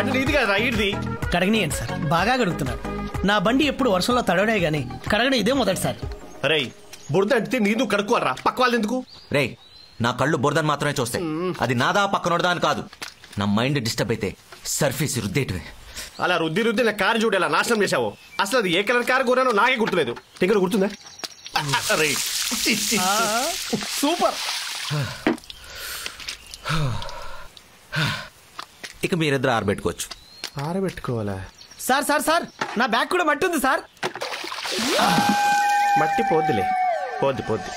బండి నీది కదా ఇడిది. కడగనియండి సార్, బాగా కడుగుతున్నారు. నా బండి ఎప్పుడు వర్షంలో తడవడే గానీ కడగడం ఇదే మొదటిసారి. రే బురద అంటే నీదు కడుక్కోరా, పక్క వాళ్ళు ఎందుకు? రే నా కళ్ళు బురదని మాత్రమే చూస్తాయి. అది నాదా పక్కనోడదా అని కాదు. నా మైండ్ డిస్టర్బ్ అయితే సర్ఫీస్ రుద్దేటివే. అలా రుద్ది నా కారు చూడేలా నాశనం చేసావు. అసలు అది ఏ కలర్ కారు కోరానో నాకే గుర్తులేదు. ఇక్కడ గుర్తుందా? సూపర్. ఇక మీరిద్దరు ఆరబెట్టుకోవచ్చు. ఆరబెట్టుకోవాలా? సార్ సార్ సార్, నా బ్యాగ్ కూడా మట్టి ఉంది సార్. మట్టి పోద్దులే, పోద్ది పోద్ది.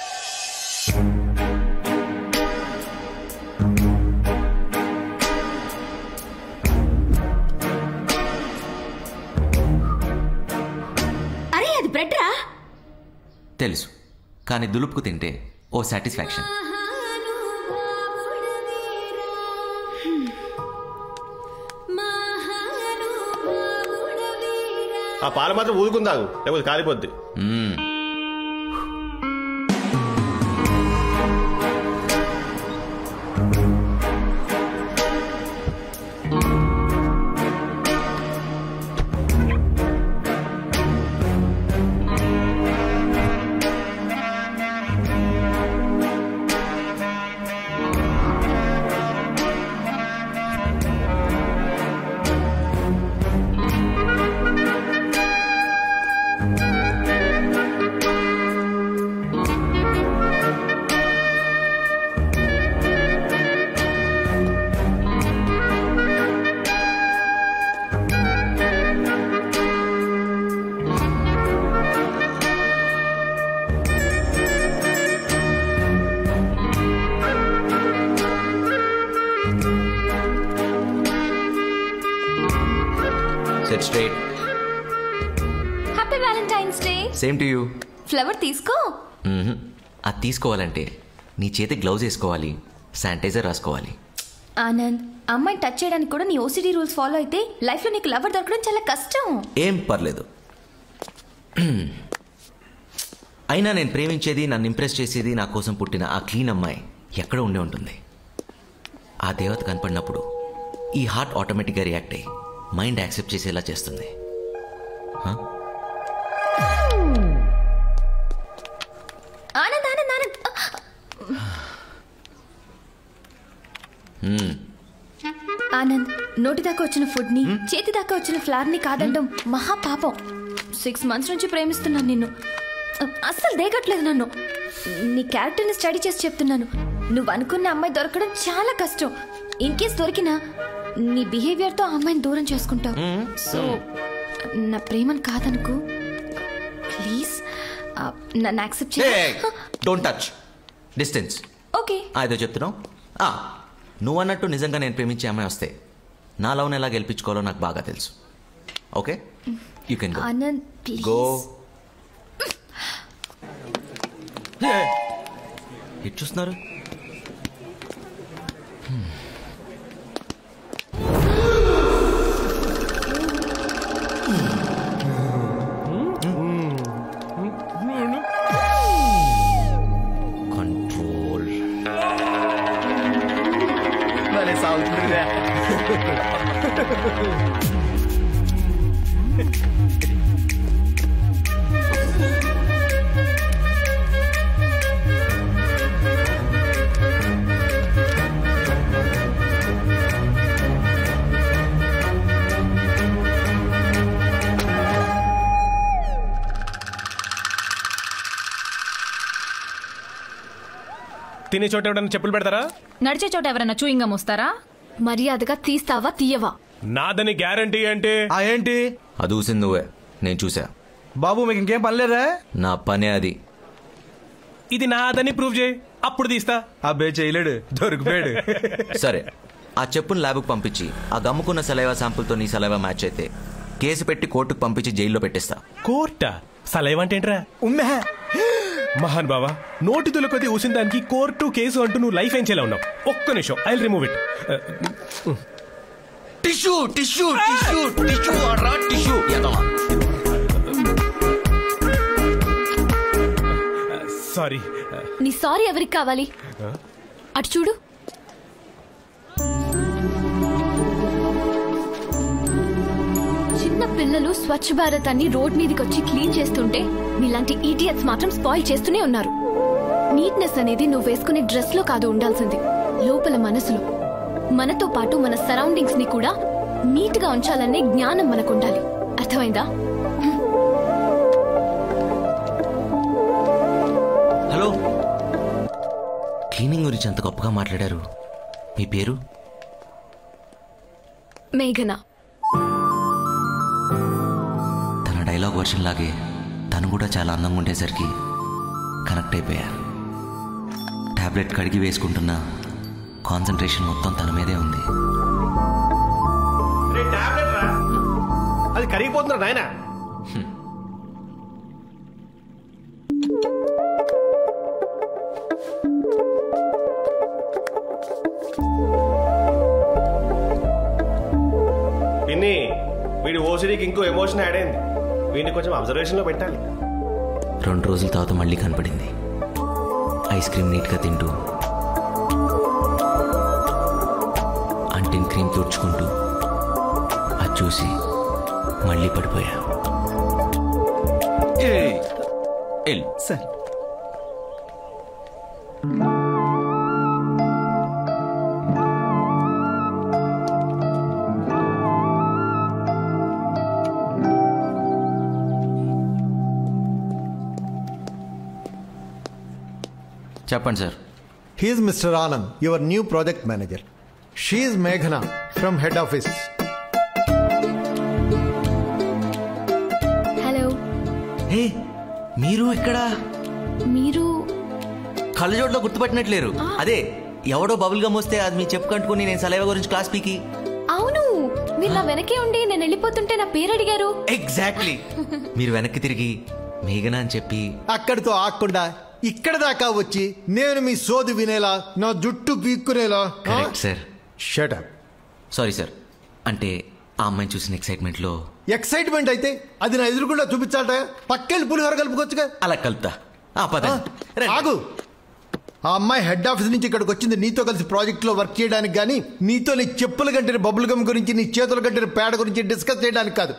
అరే అది బ్రెడ్ రా. తెలుసు, కానీ దులుపుకు తింటే ఓ సాటిస్ఫాక్షన్. ఆ పాలు మాత్రం ఊదుకుందాగు, లేకపోతే కాలిపోద్ది. Sit straight. Happy Valentine's day. Same to you. Flower తీసుకో. అది తీసుకోవాలంటే నీ చేతి గ్లౌజ్ వేసుకోవాలి, శానిటైజర్ రాసుకోవాలి. ఆనంద్, అమ్మాయిని టచ్ చేయడానికి కూడా నీ ఓసిడి రూల్స్ ఫాలో అయితే లైఫ్ లో నీకు లవర్ దొరకడం చాలా కష్టం. ఏం పర్లేదు. అయినా నేను ప్రేమించేది, నన్ను ఇంప్రెస్ చేసేది నా కోసం పుట్టిన ఆ క్లీన్ అమ్మాయి ఎక్కడ ఉండే ఉంటుంది. ఆ దేవత కనపడినప్పుడు ఈ హార్ట్ ఆటోమేటిక్గా రియాక్ట్ అయ్యి మైండ్ యాక్సెప్ట్ చేసేలా చేస్తుంది. ఆనంద్ ఆనంద్ ఆనంద్. ఆనంద్, నోటి దాకా వచ్చిన ఫుడ్ ని, చేతి దాకా వచ్చిన ఫ్లవర్ ని కాదండం మహా పాపం. 6 months నుంచి ప్రేమిస్తున్నాను నిన్ను. అస్సలు దేగట్లేదు నన్ను. నీ క్యారెక్టర్ ని స్టడీ చేసి చెప్తున్నాను. నువ్వు అనుకున్న అమ్మాయి దొరకడం చాలా కష్టం. ఇన్ కేస్ దొరికినా నీ బిహేవియర్ తో ఆ అమ్మాయిని దూరం చేసుకుంటావు. సో నా ప్రేమను కాదనుకో ప్లీజ్. నన్ను యాక్సెప్ట్ చేయి. Don't touch, distance. ఓకే. ఏదో చెప్తున్నావు. నువ్వు అన్నట్టు నిజంగా నేను ప్రేమించే అమ్మాయి వస్తే నా లవ్ని ఎలా గెలిపించుకోవాలో నాకు బాగా తెలుసు. Okay, you can go. Anand please go. ఎటు చూస్తున్నారు? కంట్రోల్. తినే చోట ఎవరైనా చెప్పులు పెడతారా? నడిచే చోట ఎవరైనా చూయింగం వస్తారా? మర్యాదగా తీస్తావా తీయవా? నాదని గ్యారంటీ అంటే ఏంటి? అది ఊసింది నువ్వే, నేను చూసా. బాబు మీకు ఇంకేం పనిలేదా? నా పనే అది. ఇది నాదని ప్రూవ్ చేయి, అప్పుడు తీస్తా. అబ్బే చేయలేడు, దొరికిపోయాడు. సరే, ఆ చెప్పును ల్యాబ్కు పంపించి ఆ గమ్ముకున్న సలైవా శాంపుల్తో నీ సలైవా మ్యాచ్ అయితే కేసు పెట్టి కోర్టుకు పంపించి జైల్లో పెట్టేస్తా. కోర్టా? సలైవా అంటే ఏంట్రా? మహాన్ బావా, నోటి తులకొద్ది ఊసిన దానికి కోర్టు కేసు అంటూ నువ్వు లైఫ్ ఏం చేయాల ఉన్నావు. ఒక్క నిమిషం, I will remove it. Tissue tissue tissue tissue రా టిష్యూ. సారీ. నీ సారీ ఎవరికి కావాలి? అటు చూడు. పిల్లలు స్వచ్ఛ భారత్ అని రోడ్ మీదకి వచ్చి క్లీన్ చేస్తుంటే మీలాంటి ఈడియట్స్ మాత్రం స్పాయిల్ చేస్తూనే ఉన్నారు. నీట్నెస్ అనేది నువ్వు వేసుకునే డ్రెస్ లో కాదు ఉండాల్సింది, లోపల మనసులో. మనతో పాటు మన సరౌండింగ్స్ ని కూడా నీట్ గా ఉంచాలనే జ్ఞానం మనకు ఉండాలి. అర్థమైందా? హలో, క్లీనింగ్ గురించి అంత గొప్పగా మాట్లాడారు. మీ పేరు? మేఘన. తన డైలాగ్ వర్షన్ లాగే తను కూడా చాలా అందంగా ఉండేసరికి కనెక్ట్ అయిపోయా. టాబ్లెట్ కడిగి వేసుకుంటున్న కాన్సన్ట్రేషన్ మొత్తం తన మీదే ఉంది. అది కరిగిపోతున్నా నాయన. పిన్ని, వీడి ఓసిడీకి ఇంకో ఎమోషన్ యాడ్ అయింది. వీడిని కొంచెం అబ్జర్వేషన్ లో పెట్టాలి. 2 రోజుల తర్వాత మళ్ళీ కనపడింది. ఐస్ క్రీమ్ నీట్గా తింటూ, అంటిన క్రీమ్ తుడుచుకుంటూ. అది చూసి మళ్ళీ పడిపోయా. సార్ చెప్పండి sir. He is Mr. Anand, your new project manager. She is Meghana from head office. Hello. Hey, మీరు ఇక్కడ? మీరు కళ్ళజోట్లో గుర్తుపట్టినట్లేరు. అదే ఎవడో బబుల్ గమ్ వస్తే అది మీ చెప్పుకంటుకుని నేను సలైవా గురించి క్లాస్ పీకి. అవును, మీరు నా వెనకే ఉండి నేను వెళ్ళిపోతుంటే నా పేరు అడిగారు. ఎగ్జాక్ట్లీ. మీరు వెనక్కి తిరిగి మేఘనా అని చెప్పి అక్కడితో ఆగకుండా ఇక్కడ దాకా వచ్చి నేను మీ సోది వినేలా, నా జుట్టు పీక్కునేలా. Correct sir. Shut up. Sorry sir. అంటే ఆ అమ్మాయిని చూసిన ఎక్సైట్మెంట్లో. ఎక్సైట్మెంట్ అయితే అది నా ఎదురుకుండా చూపించాలట. పక్కెళ్ళి పులిహోర కలుపుకొచ్చుగా. అలా కలుపుతా. ఆగు. ఆ అమ్మాయి హెడ్ ఆఫీస్ నుంచి ఇక్కడికి వచ్చింది నీతో కలిసి ప్రాజెక్ట్ లో వర్క్ చేయడానికి, కానీ నీతో నీ చెప్పుల కంటే బబుల్ గమ్ గురించి, నీ చేతుల కంటే పేడ గురించి డిస్కస్ చేయడానికి కాదు.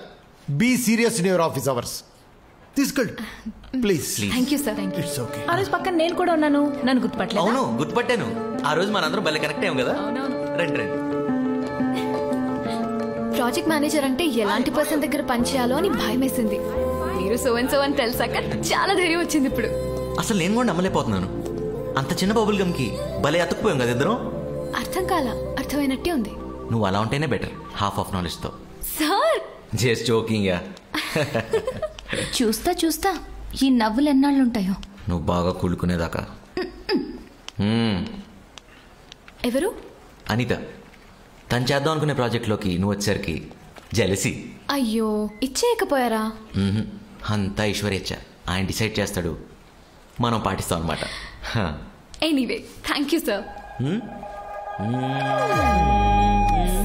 Be serious in your office hours. తీసుకెళ్ళి please. Thank you sir. It's okay. ఆ రోజు పక్కన నేను కూడా ఉన్నాను, నన్ను గుర్తుపట్టలేదు. అవును, గుర్తుపట్టాను. ఆ రోజు మనందరం భలే కనెక్ట్ అయ్యాం కదా. రండి రండి. ప్రాజెక్ట్ మేనేజర్ అంటే ఎలాంటి పర్సన్ దగ్గర పనిచేయాలో అని భయం వేసింది. మీరు సో అండ్ సో అని తెలిసాక చాలా ధైర్యం వచ్చింది ఇప్పుడు. అసలు నేను కూడా నమ్మలేకపోతున్నాను. అంత చిన్న బబుల్ గమ్ కి భలే అతుక్కుపోయాం కదా ఇద్దరం. అర్థం కాల, అర్థమైనట్టే ఉంది. నువ్వు అలా ఉంటేనే బెటర్, హాఫ్ ఆఫ్ నాలెడ్జ్ తో. Sir just joking. చూస్తా చూస్తా ఈ నవ్వులు ఎన్నాళ్ళుంటాయో. నువ్వు బాగా కూలుకునేదాకా. ఎవరు? అనిత. తను చేద్దాం అనుకునే ప్రాజెక్ట్లోకి నువ్వు వచ్చేసరికి జెలసీ. అయ్యో, ఇచ్చేయకపోయారా? అంతా ఈశ్వరేచ్ఛ. ఆయన డిసైడ్ చేస్తాడు, మనం పాటిస్తాం అనమాట. Anyway, thank you sir.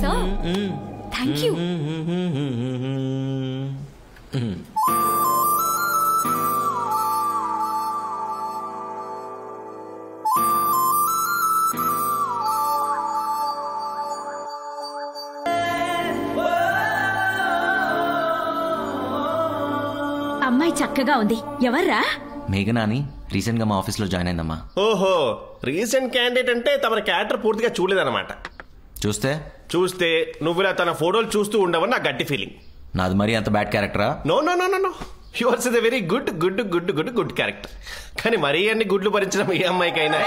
Sir, thank you. అమ్మాయి చక్కగా ఉంది. ఎవర్రా? మేఘనా అని రీసెంట్ గా మా ఆఫీస్ లో జాయిన్ అయిందమ్మా. ఓహో, రీసెంట్ క్యాండిడేట్ అంటే తమ క్యారెక్టర్ పూర్తిగా చూడలేదన్నమాట. చూస్తే నువ్వు ఇలా తన ఫోటోలు చూస్తూ ఉండవని నా గట్టి ఫీలింగ్. నాది మరీ అంత బ్యాడ్ క్యారెక్టరా? No no no no, yours is a very good good good good good character. కానీ మరీ అన్ని గుడ్లు భరించడం ఏ అమ్మాయికైనా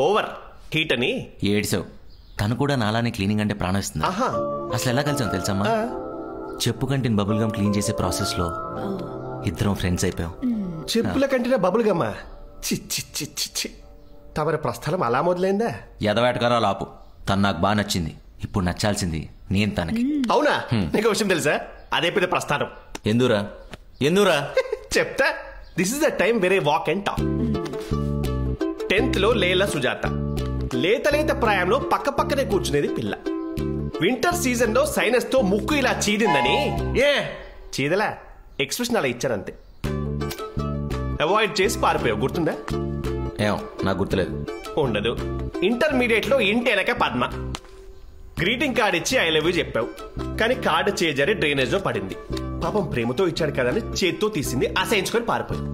ఓవర్ హీట్ అని ఏడ్చావు. తను కూడా నాలానే క్లీనింగ్ అంటే ప్రాణం ఇస్తుంది. అసలు ఎలా కలిసాం తెలుసమ్మా? చెప్పు కంటిన బబుల్ గమ్ క్లీన్ చేసే ప్రాసెస్ లో ఇద్దరం ఫ్రెండ్స్ అయిపోయాం. చెప్పుల కంటిన బబుల్ గమ్మా? చి తమరి ప్రస్థలం అలా మొదలైందా? ఎదవేటకారాలు ఆపు. తను నాకు బాగా నచ్చింది. ఇప్పుడు నచ్చాల్సింది నేను తనకి. అవునా? నీకు విషయం తెలుసా? అదే పెద్ద ప్రస్థానం. ఎందురా చెప్తా. This is the time very walk and talk. 10th లో లేలా సుజాత. లేత ప్రాయంలో పక్క పక్కనే కూర్చునేది పిల్ల. వింటర్ సీజన్ లో సైనస్ తో ముక్కు ఇలా చీదిందని చీదలా ఎక్స్ప్రెషన్ అలా ఇచ్చారంతే. అవాయిడ్ చేసి పారిపోయావు, గుర్తుందా? నాకు గుర్తులేదు. ఉండదు. ఇంటర్మీడియట్ లో ఇంటి వెనక పద్మ. గ్రీటింగ్ కార్డ్ ఇచ్చి ఐ లవ్ యూ చెప్పావు, కానీ కార్డు చేజారి డ్రైనేజ్ లో పడింది. పాపం ప్రేమతో ఇచ్చాడు కదా అని చేత్తో తీసింది, అసహించుకొని పారిపోయింది.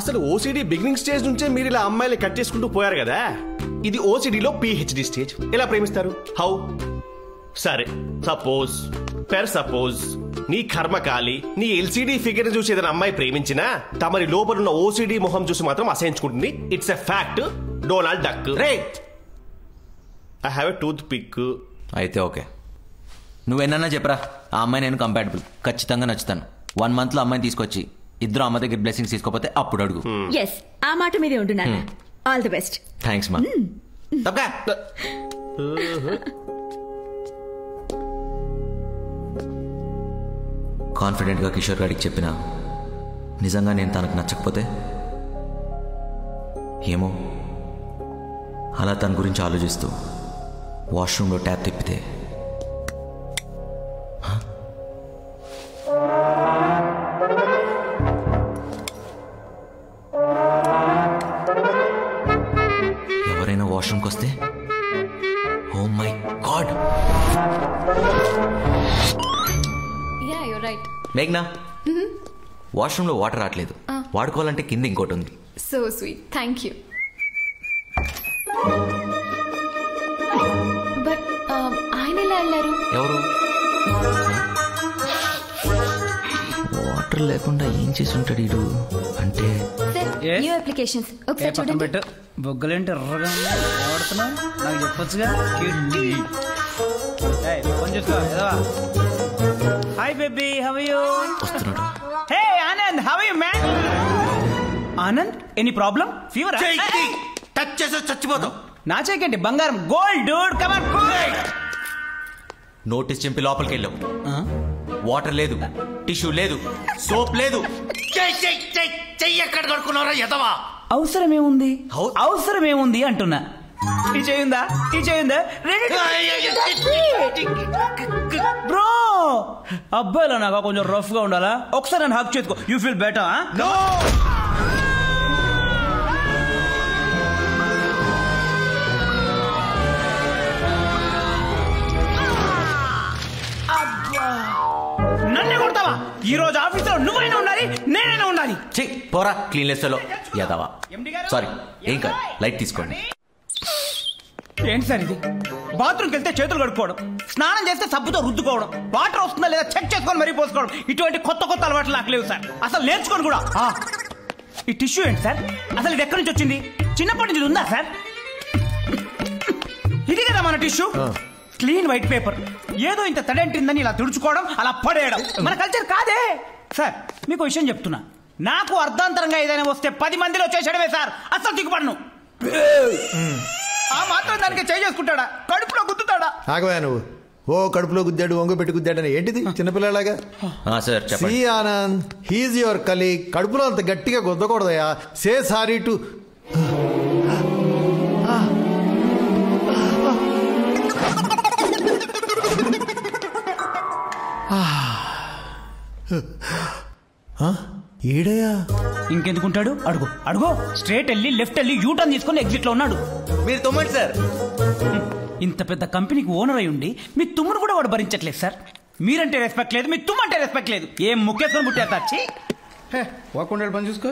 అసలు ఓసిడి బిగినింగ్ స్టేజ్ నుంచే మీరు ఇలా అమ్మాయిలు కట్ చేసుకుంటూ పోయారు కదా. ఇది ఓసిడిలో పిహెచ్డి స్టేజ్. ఎలా ప్రేమిస్తారు? హౌ? సరే, సపోజ్ నీ కర్మకాలి నీ ఎల్సిడి ఫిగర్ చూసి ఏదైనా అమ్మాయి ప్రేమించినా తమరి లోపలున్న ఓసిడి మొహం చూసి మాత్రం అసహించుకుంటుంది. It's a fact. Donald Duck. I have a toothpick. అయితే ఓకే, నువ్వేనన్నా చెప్పరా, ఆ అమ్మాయి నేను కంపాటబుల్, ఖచ్చితంగా నచ్చుతాను. 1 month లో అమ్మాయిని తీసుకొచ్చి ఇద్దరు అమ్మ దగ్గర బ్లెస్సింగ్స్ తీసుకోపోతే అప్పుడు అడుగు. ఎస్, ఆ మాట మీదే ఉంటున్నాను. All the best. థ్యాంక్స్ మా. కాన్ఫిడెంట్గా కిషోర్ గారికి చెప్పినా నిజంగా నేను తనకు నచ్చకపోతే ఏమో, అలా తన గురించి ఆలోచిస్తూ వాష్రూమ్లో ట్యాప్ తిప్పితే ఎవరైనా వాష్రూమ్కి వస్తే, ఓ మై గాడ్. మేఘ్నా, వాష్రూమ్లో వాటర్ రావట్లేదు, వాడుకోవాలంటే కింద ఇంకోటి ఉంది. So sweet, thank you. But ఆయన ఎలా వెళ్ళారు? ఎవరు? వాటర్ లేకుండా ఏం చేసి ఉంటాడు వీడు? అంటే న్యూ అప్లికేషన్స్ ఒకసారి చూడండి. బొగ్గలేంటి ఎర్రగా వాడుతున్నా, నాకు చెప్పొచ్చుగా. Hi baby, how are you? వస్తున్నాడు. Hey Anand, how are you man? Anand, any problem? Fever? Touch చేసి చచ్చిపోతాం. నా చేకండి బంగారం, gold dude, come on cool. Notice చింపి లోపలికి వెళ్ళావు. వాటర్ లేదు, టిష్యూ లేదు, సోప్ లేదు. చెయ్యి ఎక్కడ కడుక్కున్నారా ఎదవా? అవసరమేముంది అంటున్నా. ఈ చేయిందా బ్రో? అబ్బాయిలో నాకు కొంచెం రఫ్ గా ఉండాలా? ఒకసారి నన్ను హక్ చేసుకో, యూ ఫీల్ బెటర్. నన్నే కొడతావా? ఈ రోజు ఆఫీస్ లో నువ్వైనా ఉండాలి, నేనైనా ఉండాలి. పోరా క్లీన్లెస్ లో యాదవా. సారీ, ఏం కాదు, లైట్ తీసుకోండి. ఏంటి సార్ ఇది? బాత్రూమ్కి వెళ్తే చేతులు కడుక్కోవడం, స్నానం చేస్తే సబ్బుతో రుద్దుకోవడం, వాటర్ వస్తుందా లేదా చెక్ చేసుకొని మరీ పోసుకోవడం, ఇటువంటి కొత్త అలవాట్లు నాకు లేవు సార్. అసలు నేర్చుకోను కూడా. ఈ టిష్యూ ఏంటి సార్? అసలు ఇది ఎక్కడి నుంచి వచ్చింది? చిన్నప్పటి నుంచి ఉందా సార్? ఇది కదా మన టిష్యూ, క్లీన్ వైట్ పేపర్. ఏదో ఇంత తడంటిందని ఇలా తుడుచుకోవడం, అలా పడేయడం మన కల్చర్ కాదే సార్. మీకు విషయం చెప్తున్నా, నాకు అర్ధాంతరంగా ఏదైనా వస్తే 10 మందిలో చేసేయడమే సార్. అసలు దిగుపడను. ఆ మాత్రం దానికి చేసుకుంటాడా? కడుపులో గుద్దుతాడా? ఆగవా నువ్వు. ఓ కడుపులో గుద్దాడు, ఒంగ పెట్టి గుద్దాడని ఏంటిది చిన్నపిల్లలాగా? See Anand, he's your colleague. కడుపులో అంత గట్టిగా గుద్దకూడదయా. Say sorry to. ఈడయా ఇంకెందుకుంటాడు? అడుగు. స్ట్రేట్ వెళ్ళి లెఫ్ట్ వెళ్ళి యూటర్న్ తీసుకుని ఎగ్జిట్ లో ఉన్నాడు. మీరు తొమ్మండి సార్. ఇంత పెద్ద కంపెనీకి ఓనర్ అయి ఉండి మీ తుమ్మును కూడా వాడు భరించట్లేదు సార్. మీరంటే రెస్పెక్ట్ లేదు, మీ తుమ్మంటే రెస్పెక్ట్ లేదు. ఏం ముఖ్యత్వం పుట్టారు సార్? వాకుండా పని చూసుకో.